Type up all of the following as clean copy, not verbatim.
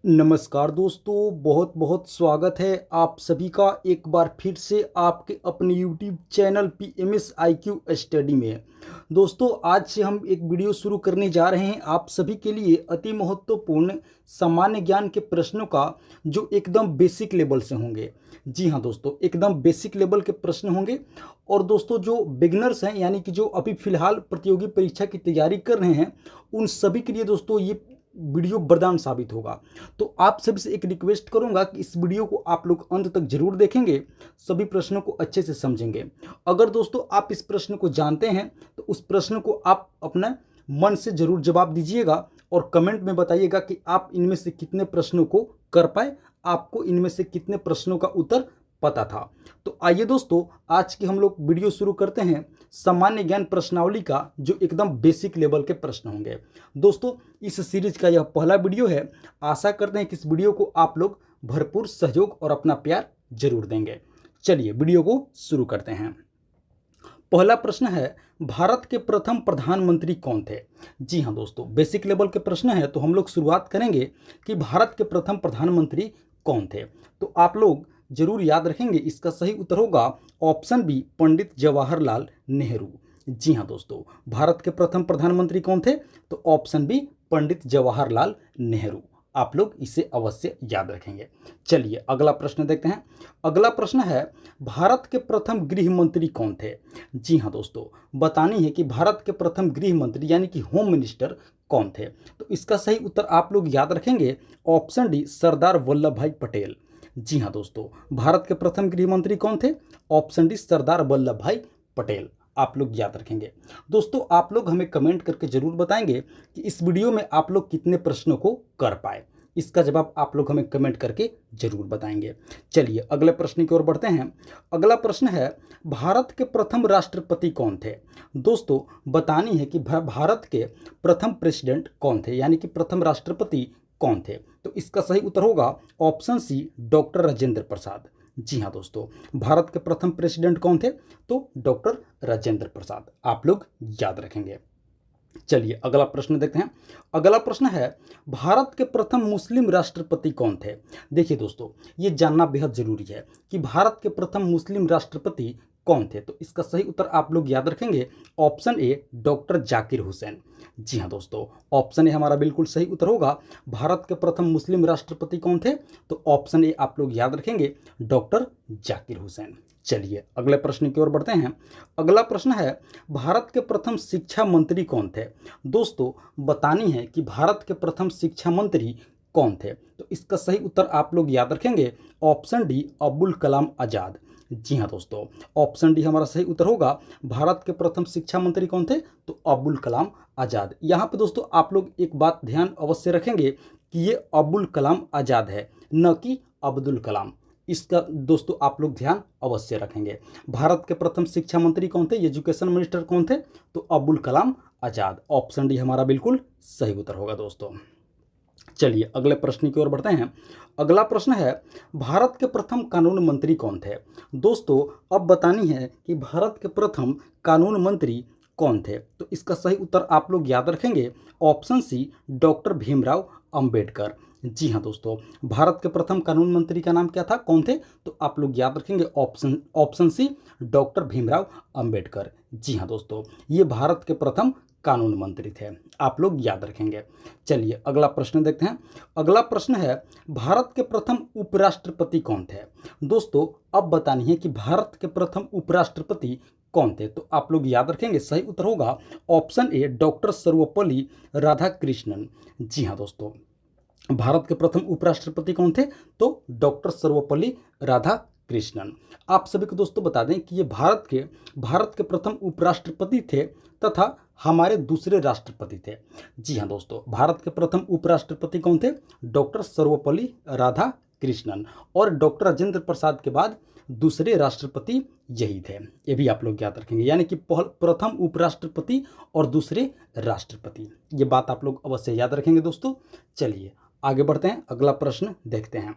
नमस्कार दोस्तों, बहुत बहुत स्वागत है आप सभी का एक बार फिर से आपके अपने YouTube channel PMS IQ study में। दोस्तों, आज से हम एक वीडियो शुरू करने जा रहे हैं आप सभी के लिए अति महत्वपूर्ण सामान्य ज्ञान के प्रश्नों का, जो एकदम बेसिक लेवल से होंगे। जी हाँ दोस्तों, एकदम बेसिक लेवल के प्रश्न होंगे। और दोस्तों, जो बिगनर्स हैं यानी कि जो अभी फ़िलहाल प्रतियोगी परीक्षा की तैयारी कर रहे हैं, उन सभी के लिए दोस्तों ये वीडियो वरदान साबित होगा। तो आप सभी से एक रिक्वेस्ट करूंगा कि इस वीडियो को आप लोग अंत तक जरूर देखेंगे, सभी प्रश्नों को अच्छे से समझेंगे। अगर दोस्तों आप इस प्रश्न को जानते हैं तो उस प्रश्न को आप अपना मन से जरूर जवाब दीजिएगा और कमेंट में बताइएगा कि आप इनमें से कितने प्रश्नों को कर पाए, आपको इनमें से कितने प्रश्नों का उत्तर पता था। तो आइए दोस्तों, आज की हम लोग वीडियो शुरू करते हैं सामान्य ज्ञान प्रश्नावली का, जो एकदम बेसिक लेवल के प्रश्न होंगे। दोस्तों, इस सीरीज का यह पहला वीडियो है। आशा करते हैं कि इस वीडियो को आप लोग भरपूर सहयोग और अपना प्यार जरूर देंगे। चलिए वीडियो को शुरू करते हैं। पहला प्रश्न है, भारत के प्रथम प्रधानमंत्री कौन थे? जी हाँ दोस्तों, बेसिक लेवल के प्रश्न है, तो हम लोग शुरुआत करेंगे कि भारत के प्रथम प्रधानमंत्री कौन थे। तो आप लोग जरूर याद रखेंगे, इसका सही उत्तर होगा ऑप्शन बी, पंडित जवाहरलाल नेहरू। जी हाँ दोस्तों, भारत के प्रथम प्रधानमंत्री कौन थे? तो ऑप्शन बी, पंडित जवाहरलाल नेहरू। आप लोग इसे अवश्य याद रखेंगे। चलिए अगला प्रश्न देखते हैं। अगला प्रश्न है, भारत के प्रथम गृह मंत्री कौन थे? जी हाँ दोस्तों, बतानी है कि भारत के प्रथम गृह मंत्री यानी कि होम मिनिस्टर कौन थे। तो इसका सही उत्तर आप लोग याद रखेंगे ऑप्शन डी, सरदार वल्लभ भाई पटेल। जी हाँ दोस्तों, भारत के प्रथम गृह मंत्री कौन थे? ऑप्शन डी, सरदार वल्लभ भाई पटेल। आप लोग याद रखेंगे। दोस्तों, आप लोग हमें कमेंट करके जरूर बताएंगे कि इस वीडियो में आप लोग कितने प्रश्नों को कर पाए। इसका जवाब आप लोग हमें कमेंट करके जरूर बताएंगे। चलिए अगले प्रश्न की ओर बढ़ते हैं। अगला प्रश्न है, भारत के प्रथम राष्ट्रपति कौन थे? दोस्तों, बतानी है कि भारत के प्रथम प्रेसिडेंट कौन थे, यानी कि प्रथम राष्ट्रपति कौन थे। तो इसका सही उत्तर होगा option C, doctor Rajendra Prasad. जी हाँ दोस्तों, भारत के प्रथम प्रेसिडेंट कौन थे? तो डॉक्टर राजेंद्र प्रसाद। आप लोग याद रखेंगे। चलिए अगला प्रश्न देखते हैं। अगला प्रश्न है, भारत के प्रथम मुस्लिम राष्ट्रपति कौन थे? देखिए दोस्तों, ये जानना बेहद जरूरी है कि भारत के प्रथम मुस्लिम राष्ट्रपति कौन थे। तो इसका सही उत्तर आप लोग याद रखेंगे option A, doctor Zakir Hussain. जी हाँ दोस्तों, ऑप्शन ए हमारा बिल्कुल सही उत्तर होगा। भारत के प्रथम मुस्लिम राष्ट्रपति कौन थे? तो ऑप्शन ए आप लोग याद रखेंगे, डॉक्टर जाकिर हुसैन। चलिए अगले प्रश्न की ओर बढ़ते हैं। अगला प्रश्न है, भारत के प्रथम शिक्षा मंत्री कौन थे? दोस्तों, बतानी है कि भारत के प्रथम शिक्षा मंत्री कौन थे। तो इसका सही उत्तर आप लोग याद रखेंगे ऑप्शन डी, अब्दुल कलाम आज़ाद। जी हाँ दोस्तों, ऑप्शन डी हमारा सही उत्तर होगा। भारत के प्रथम शिक्षा मंत्री कौन थे? तो अब्दुल कलाम आज़ाद। यहाँ पे दोस्तों आप लोग एक बात ध्यान अवश्य रखेंगे कि ये अब्दुल कलाम आज़ाद है, न कि अब्दुल कलाम। इसका दोस्तों आप लोग ध्यान अवश्य रखेंगे। भारत के प्रथम शिक्षा मंत्री कौन थे, एजुकेशन मिनिस्टर कौन थे? तो अब्दुल कलाम आज़ाद। ऑप्शन डी हमारा बिल्कुल सही उत्तर होगा दोस्तों। चलिए अगले प्रश्न की ओर बढ़ते हैं। अगला प्रश्न है, भारत के प्रथम कानून मंत्री कौन थे? दोस्तों, अब बतानी है कि भारत के प्रथम कानून मंत्री कौन थे। तो इसका सही उत्तर आप लोग याद रखेंगे option C, doctor Bhimrao Ambedkar. जी हाँ दोस्तों, भारत के प्रथम कानून मंत्री का नाम क्या था, कौन थे? तो आप लोग याद रखेंगे option C, doctor Bhimrao Ambedkar. जी हाँ दोस्तों, ये भारत के प्रथम कानून मंत्री थे। आप लोग याद रखेंगे। चलिए अगला प्रश्न देखते हैं। अगला प्रश्न है, भारत के प्रथम उपराष्ट्रपति कौन थे? दोस्तों, अब बतानी है कि भारत के प्रथम उपराष्ट्रपति कौन थे। तो आप लोग याद रखेंगे, सही उत्तर होगा option A, doctor Sarvepalli Radhakrishnan. जी हाँ दोस्तों, भारत के प्रथम उपराष्ट्रपति कौन थे? तो डॉक्टर सर्वपल्ली राधाकृष्णन। आप सभी को दोस्तों बता दें कि ये भारत के प्रथम उपराष्ट्रपति थे तथा हमारे दूसरे राष्ट्रपति थे। जी हाँ दोस्तों, भारत के प्रथम उपराष्ट्रपति कौन थे? डॉक्टर सर्वपल्ली राधाकृष्णन। और डॉक्टर राजेंद्र प्रसाद के बाद दूसरे राष्ट्रपति यही थे। ये भी आप लोग याद रखेंगे, यानी कि प्रथम उपराष्ट्रपति और दूसरे राष्ट्रपति। ये बात आप लोग अवश्य याद रखेंगे दोस्तों। चलिए आगे बढ़ते हैं, अगला प्रश्न देखते हैं।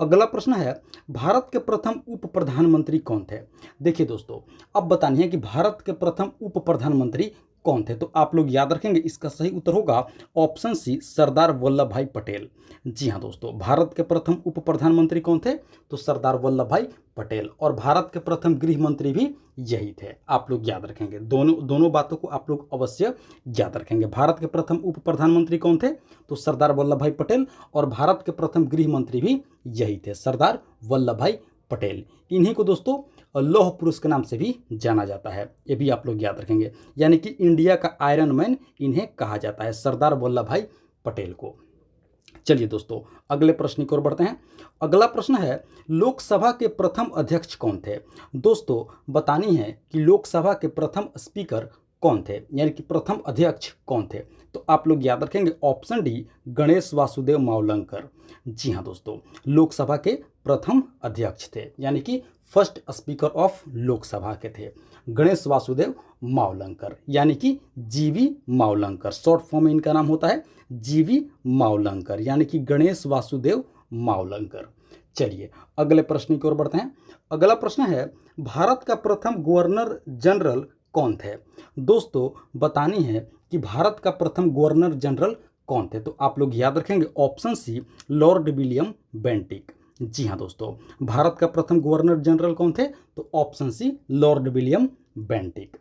अगला प्रश्न है, भारत के प्रथम उप प्रधानमंत्री कौन थे? देखिए दोस्तों, अब बतानी है कि भारत के प्रथम उप प्रधानमंत्री कौन थे? तो आप लोग याद रखेंगे इसका सही उत्तर होगा ऑप्शन सी, सरदार वल्लभ भाई पटेल। जी हाँ दोस्तों, भारत के प्रथम उप प्रधानमंत्री कौन थे? तो सरदार वल्लभ भाई पटेल। और भारत के प्रथम गृह मंत्री भी यही थे। आप लोग याद रखेंगे, दोनों बातों को आप लोग अवश्य याद रखेंगे। भारत के प्रथम उप प्रधानमंत्री कौन थे? तो सरदार वल्लभ भाई पटेल। और भारत के प्रथम गृह मंत्री भी यही थे, सरदार वल्लभ भाई पटेल। इन्हीं को दोस्तों लौह पुरुष के नाम से भी जाना जाता है, ये भी आप लोग याद रखेंगे। यानी कि इंडिया का आयरन मैन इन्हें कहा जाता है, सरदार वल्लभ भाई पटेल को। चलिए दोस्तों, अगले प्रश्न की ओर बढ़ते हैं। अगला प्रश्न है, लोकसभा के प्रथम अध्यक्ष कौन थे? दोस्तों बतानी है कि लोकसभा के प्रथम स्पीकर कौन थे, यानी कि प्रथम अध्यक्ष कौन थे? तो आप लोग याद रखेंगे ऑप्शन डी, गणेश वासुदेव मावलंकर। जी हाँ दोस्तों, लोकसभा के प्रथम अध्यक्ष थे, यानी कि फर्स्ट स्पीकर ऑफ लोकसभा के थे गणेश वासुदेव मावलंकर, यानी कि जीवी मावलंकर। शॉर्ट फॉर्म में इनका नाम होता है जीवी मावलंकर, यानी कि गणेश वासुदेव मावलंकर। चलिए अगले प्रश्न की ओर बढ़ते हैं। अगला प्रश्न है, भारत का प्रथम गवर्नर जनरल कौन थे? दोस्तों बतानी है कि भारत का प्रथम गवर्नर जनरल कौन थे? तो आप लोग याद रखेंगे option C, Lord William Bentinck. जी हाँ दोस्तों, भारत का प्रथम गवर्नर जनरल कौन थे? तो option C, Lord William Bentinck.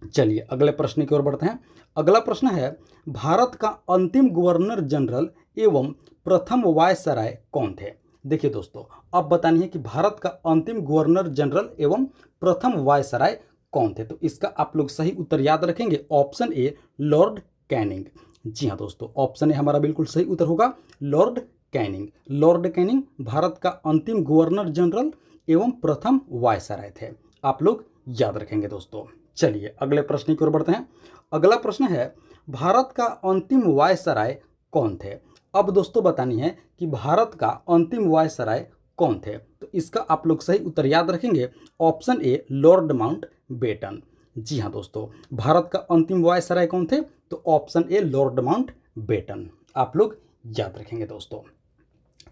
चलिए अगले प्रश्न की ओर बढ़ते हैं। अगला प्रश्न है, भारत का अंतिम गवर्नर जनरल एवं प्रथम वायसराय कौन थे? देखिए दोस्तों, अब बतानी है कि भारत का अंतिम गवर्नर जनरल एवं प्रथम वायसराय कौन थे? तो इसका आप लोग सही उत्तर याद रखेंगे ऑप्शन ए, लॉर्ड कैनिंग। जी हाँ दोस्तों, ऑप्शन ए हमारा बिल्कुल सही उत्तर होगा, Lord Canning. Lord Canning Bharat का अंतिम गवर्नर जनरल एवं प्रथम वायसराय थे, आप लोग याद रखेंगे दोस्तों। चलिए अगले प्रश्न की ओर बढ़ते हैं। अगला प्रश्न है, भारत का अंतिम वायसराय कौन थे? अब दोस्तों बतानी है कि भारत का अंतिम वायसराय कौन थे? तो इसका आप लोग सही उत्तर याद रखेंगे option A, Lord Mountbatten. जी हाँ दोस्तों, भारत का अंतिम वायसराय कौन थे? तो option A, Lord Mountbatten, आप लोग याद रखेंगे दोस्तों।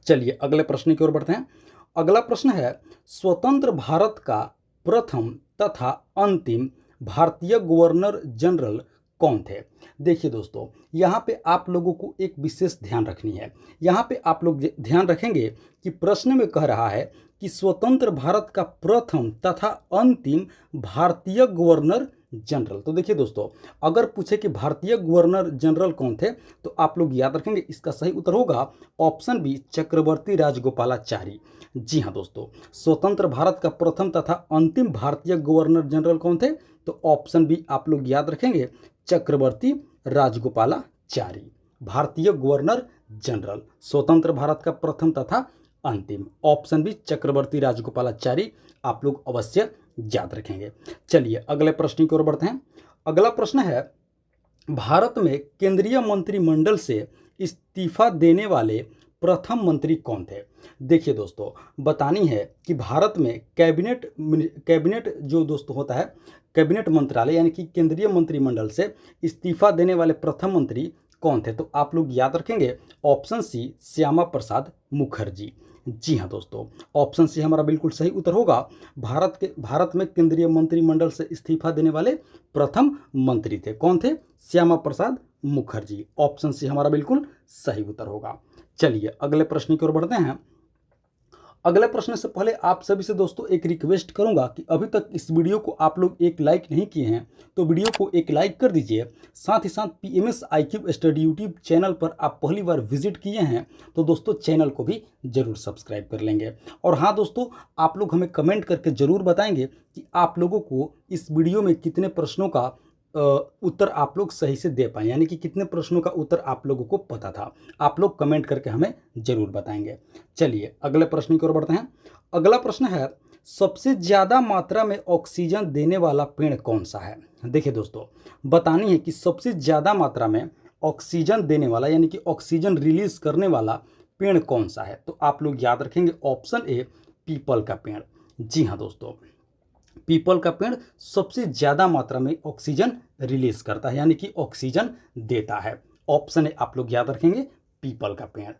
चलिए अगले प्रश्न की ओर बढ़ते हैं। अगला प्रश्न है, स्वतंत्र भारत का प्रथम तथा अंतिम भारतीय गवर्नर जनरल कौन थे? देखिए दोस्तों, यहाँ पे आप लोगों को एक विशेष ध्यान रखनी है। यहाँ पे आप लोग ध्यान रखेंगे कि प्रश्न में कह रहा है कि स्वतंत्र भारत का प्रथम तथा अंतिम भारतीय गवर्नर जनरल। तो देखिए दोस्तों, अगर पूछे कि भारतीय गवर्नर जनरल कौन थे, तो आप लोग याद रखेंगे इसका सही उत्तर होगा ऑप्शन बी, चक्रवर्ती राजगोपालाचारी। जी हाँ दोस्तों, स्वतंत्र भारत का प्रथम तथा अंतिम भारतीय गवर्नर जनरल कौन थे? तो ऑप्शन बी आप लोग याद रखेंगे, चक्रवर्ती राजगोपालाचारी। भारतीय गवर्नर जनरल, स्वतंत्र भारत का प्रथम तथा अंतिम, ऑप्शन बी, चक्रवर्ती राजगोपालाचारी, आप लोग अवश्य याद रखेंगे। चलिए अगले प्रश्न की ओर बढ़ते हैं। अगला प्रश्न है, भारत में केंद्रीय मंत्रिमंडल से इस्तीफा देने वाले प्रथम मंत्री कौन थे? देखिए दोस्तों, बतानी है कि भारत में कैबिनेट जो दोस्तों होता है, कैबिनेट मंत्रालय यानी कि केंद्रीय मंत्रिमंडल से इस्तीफा देने वाले प्रथम मंत्री कौन थे? तो आप लोग याद रखेंगे ऑप्शन सी, श्यामा प्रसाद मुखर्जी। जी हाँ दोस्तों, ऑप्शन सी हमारा बिल्कुल सही उत्तर होगा। भारत में केंद्रीय मंत्रिमंडल से इस्तीफा देने वाले प्रथम मंत्री थे, कौन थे? श्यामा प्रसाद मुखर्जी। ऑप्शन सी हमारा बिल्कुल सही उत्तर होगा। चलिए अगले प्रश्न की ओर बढ़ते हैं। अगले प्रश्न से पहले आप सभी से दोस्तों एक रिक्वेस्ट करूंगा कि अभी तक इस वीडियो को आप लोग एक लाइक नहीं किए हैं तो वीडियो को एक लाइक कर दीजिए। साथ ही साथ PMS IQ study YouTube channel पर आप पहली बार विजिट किए हैं तो दोस्तों चैनल को भी जरूर सब्सक्राइब कर लेंगे। और हाँ दोस्तों, आप लोग हमें कमेंट करके ज़रूर बताएंगे कि आप लोगों को इस वीडियो में कितने प्रश्नों का उत्तर आप लोग सही से दे पाए, यानी कि कितने प्रश्नों का उत्तर आप लोगों को पता था। आप लोग कमेंट करके हमें ज़रूर बताएंगे। चलिए अगले प्रश्न की ओर बढ़ते हैं। अगला प्रश्न है, सबसे ज़्यादा मात्रा में ऑक्सीजन देने वाला पेड़ कौन सा है? देखिए दोस्तों, बतानी है कि सबसे ज़्यादा मात्रा में ऑक्सीजन देने वाला यानी कि ऑक्सीजन रिलीज करने वाला पेड़ कौन सा है? तो आप लोग याद रखेंगे ऑप्शन ए, पीपल का पेड़। जी हाँ दोस्तों, पीपल का पेड़ सबसे ज़्यादा मात्रा में ऑक्सीजन रिलीज करता है यानी कि ऑक्सीजन देता है। ऑप्शन ए आप लोग याद रखेंगे, पीपल का पेड़।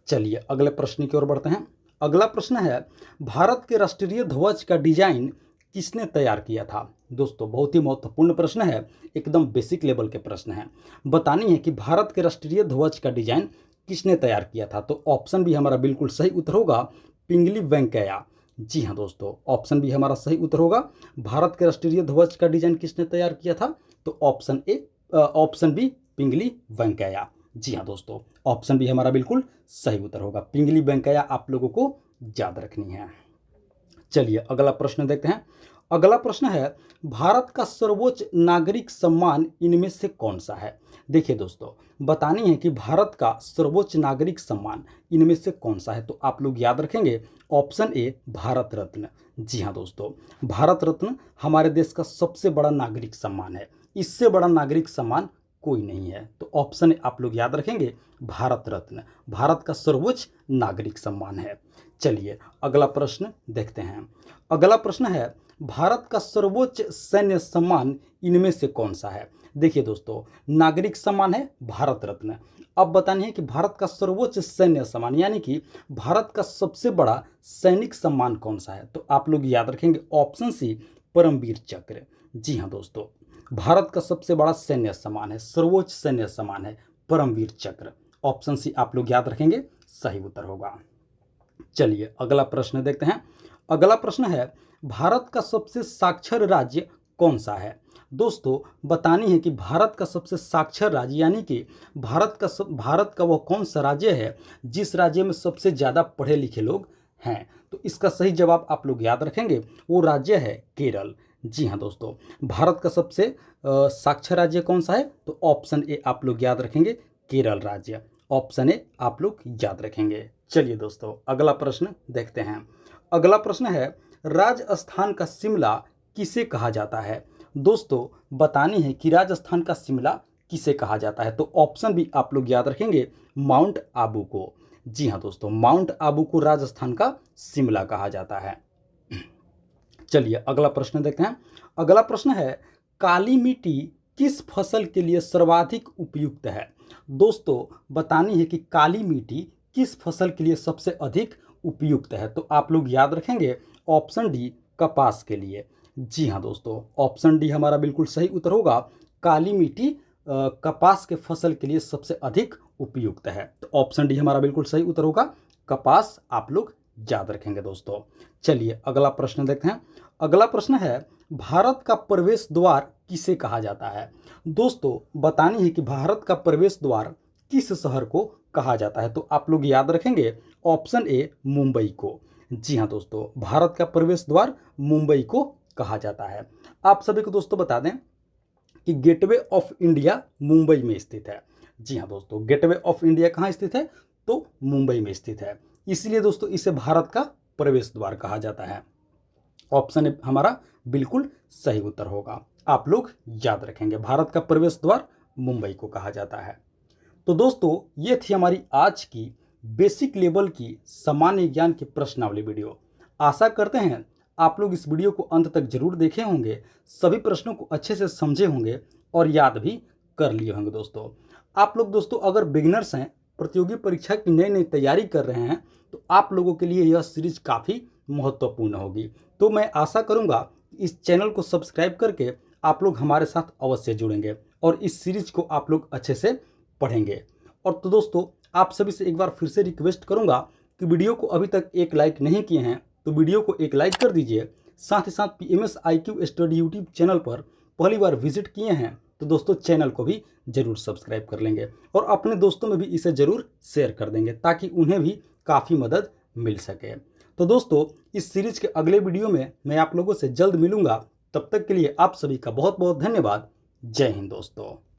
चलिए अगले प्रश्न की ओर बढ़ते हैं। अगला प्रश्न है, भारत के राष्ट्रीय ध्वज का डिजाइन किसने तैयार किया था? दोस्तों बहुत ही महत्वपूर्ण प्रश्न है, एकदम बेसिक लेवल के प्रश्न हैं। बतानी है कि भारत के राष्ट्रीय ध्वज का डिजाइन किसने तैयार किया था? तो ऑप्शन भी हमारा बिल्कुल सही उत्तर होगा, पिंगली वेंकैया। जी हाँ दोस्तों, ऑप्शन भी हमारा सही उत्तर होगा। भारत के राष्ट्रीय ध्वज का डिजाइन किसने तैयार किया था? तो ऑप्शन बी पिंगली वेंकैया। जी हाँ दोस्तों, ऑप्शन भी हमारा बिल्कुल सही उत्तर होगा, पिंगली वेंकैया आप लोगों को याद रखनी है। चलिए अगला प्रश्न देखते हैं। अगला प्रश्न है, भारत का सर्वोच्च नागरिक सम्मान इनमें से कौन सा है? देखिए दोस्तों, बतानी है कि भारत का सर्वोच्च नागरिक सम्मान इनमें से कौन सा है? तो आप लोग याद रखेंगे ऑप्शन ए भारत रत्न। जी हाँ दोस्तों, भारत रत्न हमारे देश का सबसे बड़ा नागरिक सम्मान है, इससे बड़ा नागरिक सम्मान कोई नहीं है। तो ऑप्शन ए आप लोग याद रखेंगे, भारत रत्न भारत का सर्वोच्च नागरिक सम्मान है। चलिए अगला प्रश्न देखते हैं। अगला प्रश्न है, भारत का सर्वोच्च सैन्य सम्मान इनमें से कौन सा है? देखिए दोस्तों, नागरिक सम्मान है भारत रत्न। अब बतानी है कि भारत का सर्वोच्च सैन्य सम्मान यानी कि भारत का सबसे बड़ा सैनिक सम्मान कौन सा है? तो आप लोग याद रखेंगे ऑप्शन सी परमवीर चक्र। जी हाँ दोस्तों, भारत का सबसे बड़ा सैन्य सम्मान है, सर्वोच्च सैन्य सम्मान है परमवीर चक्र। ऑप्शन सी आप लोग याद रखेंगे, सही उत्तर होगा। चलिए अगला प्रश्न देखते हैं। अगला प्रश्न है, भारत का सबसे साक्षर राज्य कौन सा है? दोस्तों बतानी है कि भारत का सबसे साक्षर राज्य यानी कि भारत का वह कौन सा राज्य है जिस राज्य में सबसे ज़्यादा पढ़े लिखे लोग हैं? तो इसका सही जवाब आप लोग याद रखेंगे, वो राज्य है केरल। जी हाँ दोस्तों, भारत का सबसे साक्षर राज्य कौन सा है? तो ऑप्शन ए आप लोग याद रखेंगे, केरल राज्य। ऑप्शन ए आप लोग याद रखेंगे। चलिए दोस्तों अगला प्रश्न देखते हैं। अगला प्रश्न है, राजस्थान का शिमला किसे कहा जाता है? दोस्तों बतानी है कि राजस्थान का शिमला किसे कहा जाता है? तो ऑप्शन भी आप लोग याद रखेंगे, माउंट आबू को। जी हाँ दोस्तों, माउंट आबू को राजस्थान का शिमला कहा जाता है। चलिए अगला प्रश्न देखते हैं। अगला प्रश्न है, काली मिट्टी किस फसल के लिए सर्वाधिक उपयुक्त है? दोस्तों बतानी है कि काली मिट्टी किस फसल के लिए सबसे अधिक उपयुक्त है? तो आप लोग याद रखेंगे ऑप्शन डी कपास के लिए। जी हाँ दोस्तों, ऑप्शन डी हमारा बिल्कुल सही उत्तर होगा, काली मिट्टी कपास के फसल के लिए सबसे अधिक उपयुक्त है। तो ऑप्शन डी हमारा बिल्कुल सही उत्तर होगा, कपास आप लोग याद रखेंगे दोस्तों। चलिए अगला प्रश्न देखते हैं। अगला प्रश्न है, भारत का प्रवेश द्वार किसे कहा जाता है? दोस्तों बतानी है कि भारत का प्रवेश द्वार किस शहर को कहा जाता है? तो आप लोग याद रखेंगे ऑप्शन ए मुंबई को। जी हाँ दोस्तों, भारत का प्रवेश द्वार मुंबई को कहा जाता है। आप सभी को दोस्तों बता दें कि गेटवे ऑफ इंडिया मुंबई में स्थित है। जी हाँ दोस्तों, गेटवे ऑफ इंडिया कहाँ स्थित है? तो मुंबई में स्थित है, इसलिए दोस्तों इसे भारत का प्रवेश द्वार कहा जाता है। ऑप्शन हमारा बिल्कुल सही उत्तर होगा, आप लोग याद रखेंगे, भारत का प्रवेश द्वार मुंबई को कहा जाता है। तो दोस्तों ये थी हमारी आज की बेसिक लेवल की सामान्य ज्ञान की प्रश्नावली वीडियो। आशा करते हैं आप लोग इस वीडियो को अंत तक जरूर देखे होंगे, सभी प्रश्नों को अच्छे से समझे होंगे और याद भी कर लिए होंगे। दोस्तों आप लोग दोस्तों अगर बिगिनर्स हैं, प्रतियोगी परीक्षा की नई नई तैयारी कर रहे हैं, तो आप लोगों के लिए यह सीरीज काफ़ी महत्वपूर्ण होगी। तो मैं आशा करूंगा इस चैनल को सब्सक्राइब करके आप लोग हमारे साथ अवश्य जुड़ेंगे और इस सीरीज को आप लोग अच्छे से पढ़ेंगे। और तो दोस्तों आप सभी से एक बार फिर से रिक्वेस्ट करूंगा कि वीडियो को अभी तक एक लाइक नहीं किए हैं तो वीडियो को एक लाइक कर दीजिए। साथ ही साथ PMS IQ study YouTube channel पर पहली बार विजिट किए हैं तो दोस्तों चैनल को भी ज़रूर सब्सक्राइब कर लेंगे और अपने दोस्तों में भी इसे ज़रूर शेयर कर देंगे ताकि उन्हें भी काफ़ी मदद मिल सके। तो दोस्तों इस सीरीज के अगले वीडियो में मैं आप लोगों से जल्द मिलूंगा, तब तक के लिए आप सभी का बहुत बहुत धन्यवाद। जय हिंद दोस्तों।